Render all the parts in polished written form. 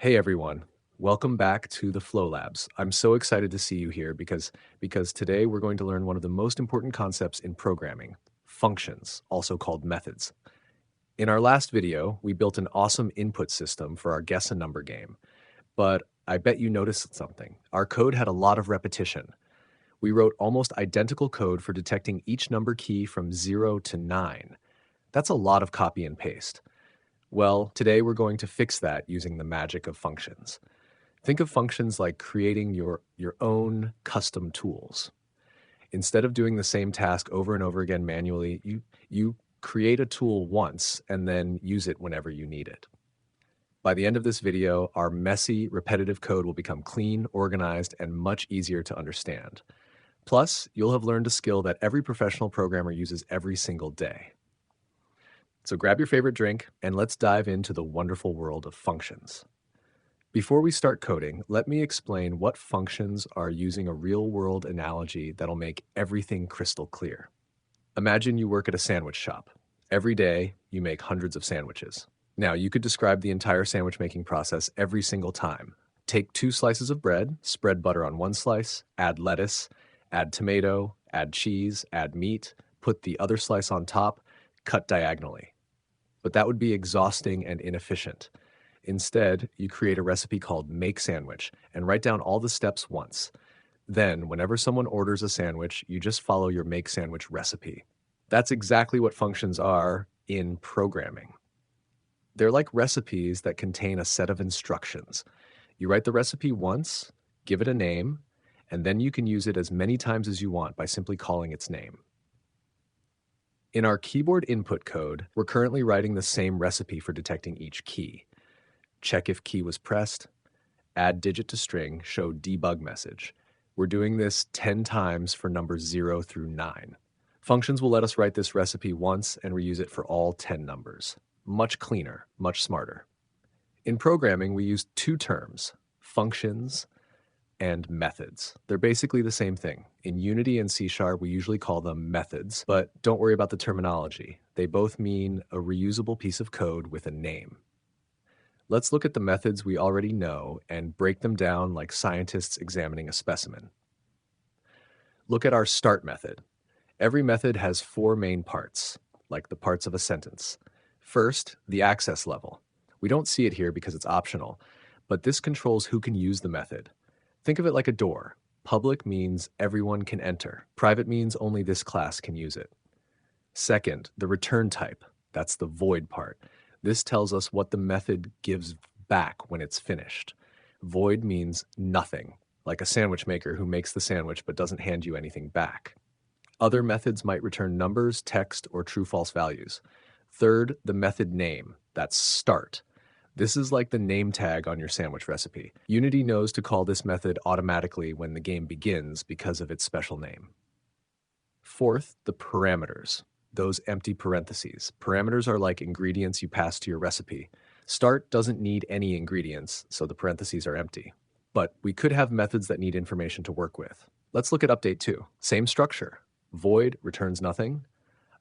Hey everyone, welcome back to the Flow Labs. I'm so excited to see you here because today we're going to learn one of the most important concepts in programming, functions, also called methods. In our last video, we built an awesome input system for our guess a number game, but I bet you noticed something. Our code had a lot of repetition. We wrote almost identical code for detecting each number key from 0 to 9. That's a lot of copy and paste. Well, today we're going to fix that using the magic of functions. Think of functions like creating your own custom tools. Instead of doing the same task over and over again manually, you create a tool once and then use it whenever you need it. By the end of this video, our messy, repetitive code will become clean, organized, and much easier to understand. Plus, you'll have learned a skill that every professional programmer uses every single day. So grab your favorite drink and let's dive into the wonderful world of functions. Before we start coding, let me explain what functions are using a real-world analogy that'll make everything crystal clear. Imagine you work at a sandwich shop. Every day, you make hundreds of sandwiches. Now, you could describe the entire sandwich making process every single time. Take 2 slices of bread, spread butter on one slice, add lettuce, add tomato, add cheese, add meat, put the other slice on top, cut diagonally. But that would be exhausting and inefficient. Instead, you create a recipe called Make Sandwich and write down all the steps once. Then, whenever someone orders a sandwich, you just follow your Make Sandwich recipe. That's exactly what functions are in programming. They're like recipes that contain a set of instructions. You write the recipe once, give it a name, and then you can use it as many times as you want by simply calling its name. In our keyboard input code, we're currently writing the same recipe for detecting each key. Check if key was pressed, add digit to string, show debug message. We're doing this 10 times for numbers 0 through 9. Functions will let us write this recipe once and reuse it for all 10 numbers. Much cleaner, much smarter. In programming, we use 2 terms, functions and methods. They're basically the same thing. In Unity and C#, we usually call them methods, but don't worry about the terminology. They both mean a reusable piece of code with a name. Let's look at the methods we already know and break them down like scientists examining a specimen. Look at our start method. Every method has 4 main parts, like the parts of a sentence. First, the access level. We don't see it here because it's optional, but this controls who can use the method. Think of it like a door. Public means everyone can enter. Private means only this class can use it. Second, the return type. That's the void part. This tells us what the method gives back when it's finished. Void means nothing, like a sandwich maker who makes the sandwich but doesn't hand you anything back. Other methods might return numbers, text, or true-false values. Third, the method name. That's start. This is like the name tag on your sandwich recipe. Unity knows to call this method automatically when the game begins because of its special name. Fourth, the parameters. Those empty parentheses. Parameters are like ingredients you pass to your recipe. Start doesn't need any ingredients, so the parentheses are empty. But we could have methods that need information to work with. Let's look at update 2. Same structure. Void returns nothing.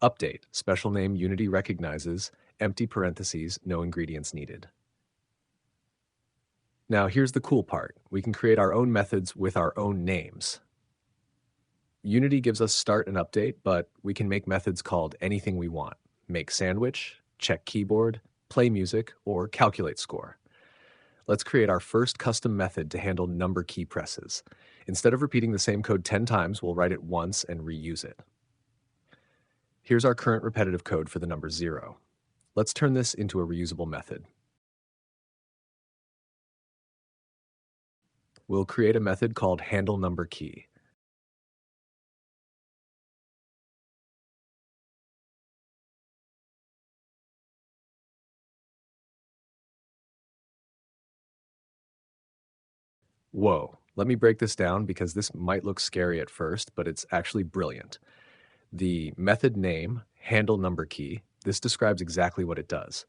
Update, special name Unity recognizes, empty parentheses, no ingredients needed. Now here's the cool part. We can create our own methods with our own names. Unity gives us start and update, but we can make methods called anything we want. Make sandwich, check keyboard, play music, or calculate score. Let's create our first custom method to handle number key presses. Instead of repeating the same code 10 times, we'll write it once and reuse it. Here's our current repetitive code for the number 0. Let's turn this into a reusable method. We'll create a method called handleNumberKey. Whoa, let me break this down because this might look scary at first, but it's actually brilliant. The method name, handleNumberKey, this describes exactly what it does.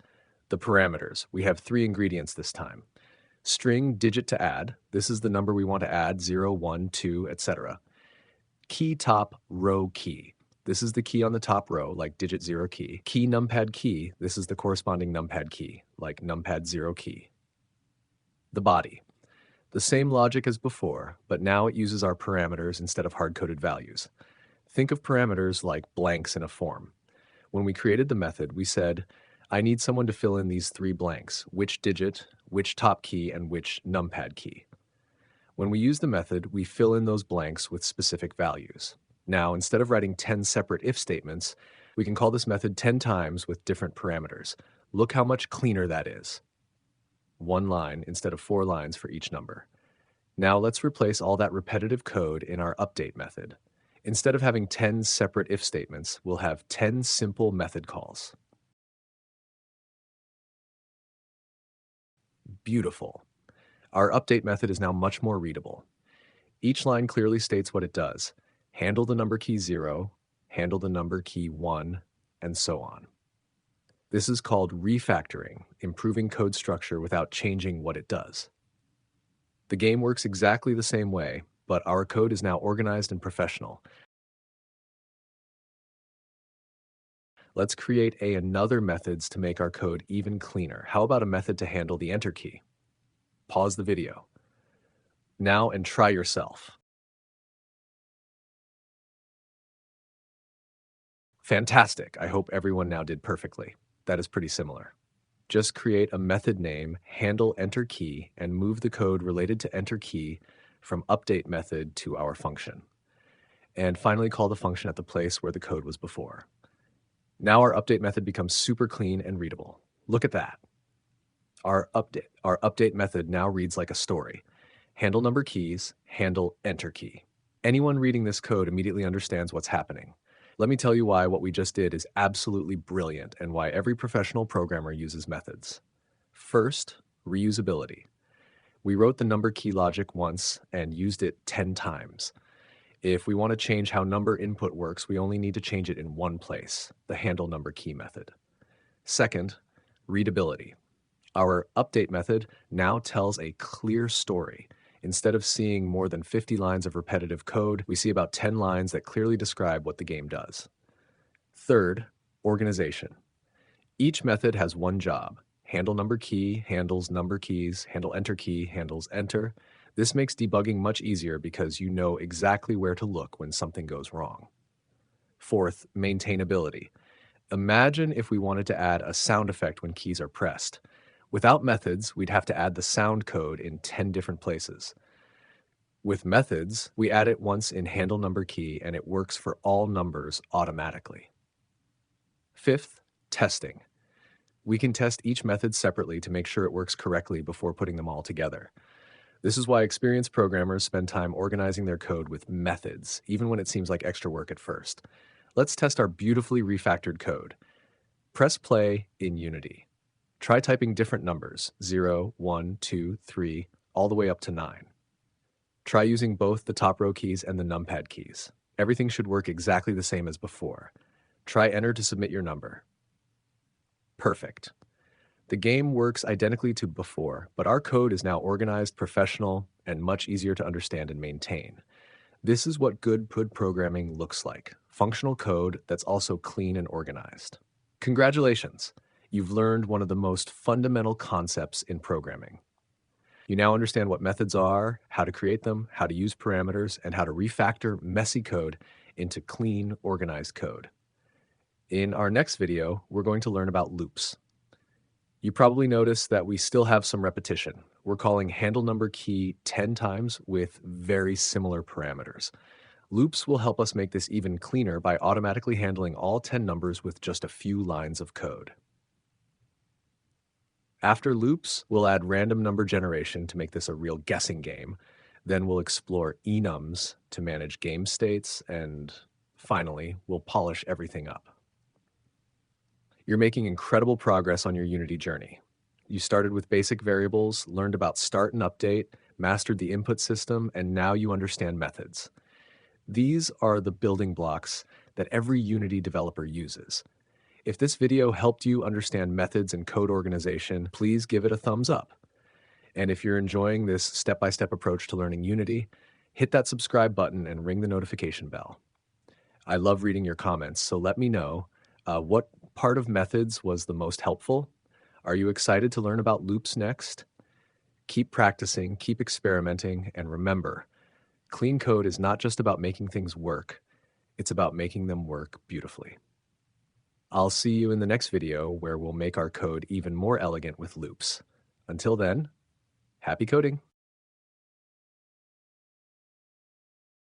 The parameters, we have 3 ingredients this time. String digit to add, this is the number we want to add, 0, 1, 2, etc. Key top row key, this is the key on the top row, like digit 0 key. Key numpad key, this is the corresponding numpad key, like numpad 0 key. The body. The same logic as before, but now it uses our parameters instead of hard-coded values. Think of parameters like blanks in a form. When we created the method, we said, I need someone to fill in these three blanks, which digit, which top key, and which numpad key. When we use the method, we fill in those blanks with specific values. Now, instead of writing 10 separate if statements, we can call this method 10 times with different parameters. Look how much cleaner that is. One line instead of 4 lines for each number. Now let's replace all that repetitive code in our update method. Instead of having 10 separate if statements, we'll have 10 simple method calls. Beautiful. Our update method is now much more readable. Each line clearly states what it does. Handle the number key 0, handle the number key 1, and so on. This is called refactoring, improving code structure without changing what it does. The game works exactly the same way, but our code is now organized and professional. Let's create another methods to make our code even cleaner. How about a method to handle the enter key? Pause the video now and try yourself. Fantastic. I hope everyone now did perfectly. That is pretty similar. Just create a method name, handle enter key, and move the code related to enter key from update method to our function. And finally call the function at the place where the code was before. Now our update method becomes super clean and readable. Look at that. Our update method now reads like a story. Handle number keys, handle enter key. Anyone reading this code immediately understands what's happening. Let me tell you why what we just did is absolutely brilliant and why every professional programmer uses methods. First, reusability. We wrote the number key logic once and used it 10 times. If we want to change how number input works, we only need to change it in one place, the handle number key method. Second, readability. Our update method now tells a clear story. Instead of seeing more than 50 lines of repetitive code, we see about 10 lines that clearly describe what the game does. Third, organization. Each method has one job. Handle number key handles number keys, handle enter key handles enter. This makes debugging much easier because you know exactly where to look when something goes wrong. Fourth, maintainability. Imagine if we wanted to add a sound effect when keys are pressed. Without methods, we'd have to add the sound code in 10 different places. With methods, we add it once in handle number key and it works for all numbers automatically. Fifth, testing. We can test each method separately to make sure it works correctly before putting them all together. This is why experienced programmers spend time organizing their code with methods, even when it seems like extra work at first. Let's test our beautifully refactored code. Press play in Unity. Try typing different numbers, 0, 1, 2, 3, all the way up to 9. Try using both the top row keys and the numpad keys. Everything should work exactly the same as before. Try enter to submit your number. Perfect. The game works identically to before, but our code is now organized, professional, and much easier to understand and maintain. This is what good programming looks like. Functional code that's also clean and organized. Congratulations! You've learned one of the most fundamental concepts in programming. You now understand what methods are, how to create them, how to use parameters, and how to refactor messy code into clean, organized code. In our next video, we're going to learn about loops. You probably noticed that we still have some repetition. We're calling handle number key 10 times with very similar parameters. Loops will help us make this even cleaner by automatically handling all 10 numbers with just a few lines of code. After loops, we'll add random number generation to make this a real guessing game. Then we'll explore enums to manage game states, and finally, we'll polish everything up. You're making incredible progress on your Unity journey. You started with basic variables, learned about start and update, mastered the input system, and now you understand methods. These are the building blocks that every Unity developer uses. If this video helped you understand methods and code organization, please give it a thumbs up. And if you're enjoying this step-by-step approach to learning Unity, hit that subscribe button and ring the notification bell. I love reading your comments, so let me know what part of methods was the most helpful. Are you excited to learn about loops next? Keep practicing, keep experimenting, and remember, clean code is not just about making things work, it's about making them work beautifully. I'll see you in the next video where we'll make our code even more elegant with loops. Until then, happy coding!